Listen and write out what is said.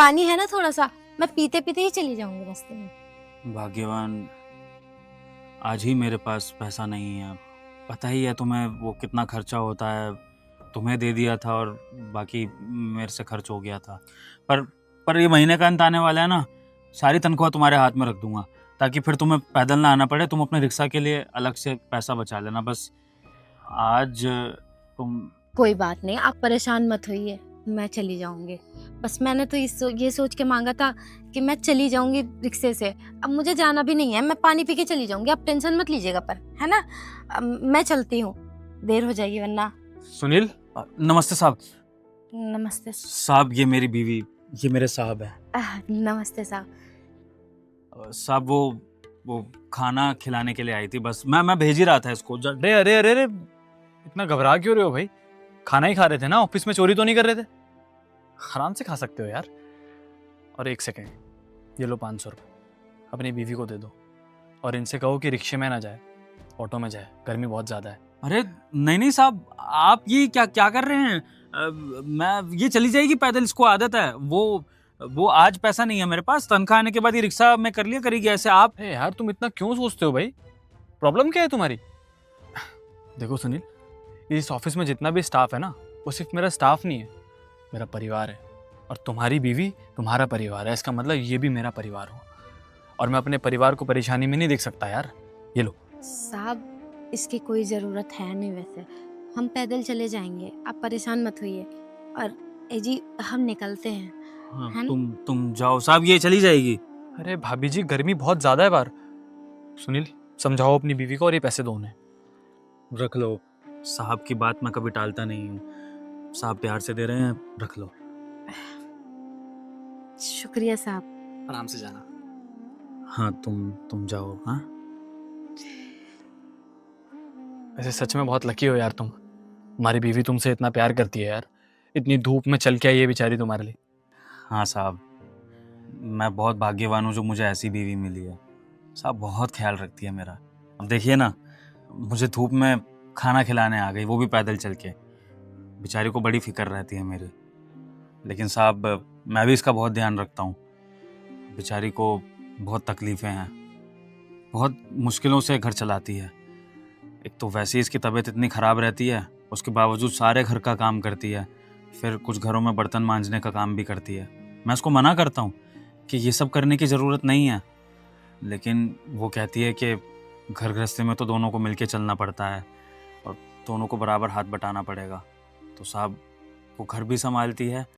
पानी है ना थोड़ा सा, मैं पीते पीते ही चली जाऊंगी रास्ते में। भाग्यवान, आज ही मेरे पास पैसा नहीं है। पता ही है तुम्हें वो कितना खर्चा होता है। तुम्हें दे दिया था और बाकी मेरे से खर्च हो गया था। पर ये महीने का अंत आने वाला है ना, सारी तनख्वाह तुम्हारे हाथ में रख दूंगा, ताकि फिर तुम्हें पैदल ना आना पड़े। तुम अपने रिक्शा के लिए अलग से पैसा बचा लेना। बस आज तुम कोई बात नहीं, आप परेशान मत होइए, मैं चली जाऊंगी। बस मैंने तो ये सोच के मांगा था कि मैं चली जाऊंगी रिक्शे से। अब मुझे जाना भी नहीं है, मैं पानी पी के चली जाऊंगी, आप टेंशन मत लीजिएगा, पर है ना। अब मैं चलती हूँ, देर हो जाएगी वरना। सुनील, नमस्ते साहब। नमस्ते साहब, ये मेरी बीवी, ये मेरे साहब है। नमस्ते साहब। साहब वो खाना खिलाने के लिए आई थी। बस मैं भेज ही रहा था इसको। अरे अरे अरे अरे, इतना घबरा क्यों रहे हो भाई? खाना ही खा रहे थे ना, ऑफिस में चोरी तो नहीं कर रहे थे? आराम से खा सकते हो यार। और एक सेकेंड, ये लो 500 रुपये, अपनी बीवी को दे दो और इनसे कहो कि रिक्शे में ना जाए, ऑटो में जाए, गर्मी बहुत ज़्यादा है। अरे नहीं साहब, आप ये क्या कर रहे हैं? मैं ये चली जाएगी पैदल, इसको आदत है। वो आज पैसा नहीं है मेरे पास, तनख्वाह आने के बाद ये रिक्शा में कर लिया करेगी। ऐसे आप अरे यार, तुम इतना क्यों सोचते हो भाई? प्रॉब्लम क्या है तुम्हारी? देखो सुनील, इस ऑफिस में जितना भी स्टाफ है ना, वो सिर्फ मेरा स्टाफ नहीं है, मेरा परिवार है। और तुम्हारी बीवी तुम्हारा परिवार है, इसका मतलब ये भी मेरा परिवार हो। और मैं अपने परिवार को परेशानी में नहीं देख सकता यार। ये लो। साहब, इसकी कोई ज़रूरत है नहीं, वैसे हम पैदल चले जाएंगे, आप परेशान मत होइए। और ए जी, हम निकलते हैं। हाँ, है ना? तुम जाओ साहब, ये चली जाएगी। अरे भाभी जी, गर्मी बहुत ज़्यादा है बाहर। सुनील, समझाओ अपनी बीवी को और ये पैसे दो उन्हें। रख लो। साहब की बात मैं कभी टालता नहीं हूँ। साहब प्यार से दे रहे हैं, रख लो। शुक्रिया साहब। आराम से जाना। हाँ, तुम जाओ। हाँ, वैसे सच में बहुत लकी हो यार तुम। तुम्हारी बीवी तुमसे इतना प्यार करती है यार। इतनी धूप में चल के आई है बेचारी तुम्हारे लिए। हाँ साहब, मैं बहुत भाग्यवान हूँ जो मुझे ऐसी बीवी मिली है। साहब बहुत ख्याल रखती है मेरा। अब देखिए ना, मुझे धूप में खाना खिलाने आ गई, वो भी पैदल चल के। बेचारी को बड़ी फिक्र रहती है मेरी। लेकिन साहब, मैं भी इसका बहुत ध्यान रखता हूँ। बेचारी को बहुत तकलीफ़ें हैं, बहुत मुश्किलों से घर चलाती है। एक तो वैसे ही इसकी तबीयत इतनी ख़राब रहती है, उसके बावजूद सारे घर का काम करती है। फिर कुछ घरों में बर्तन मांजने का काम भी करती है। मैं उसको मना करता हूँ कि ये सब करने की ज़रूरत नहीं है, लेकिन वो कहती है कि घर गृहस्थी में तो दोनों को मिलके चलना पड़ता है और दोनों को बराबर हाथ बटाना पड़ेगा। तो साहब, वो घर भी संभालती है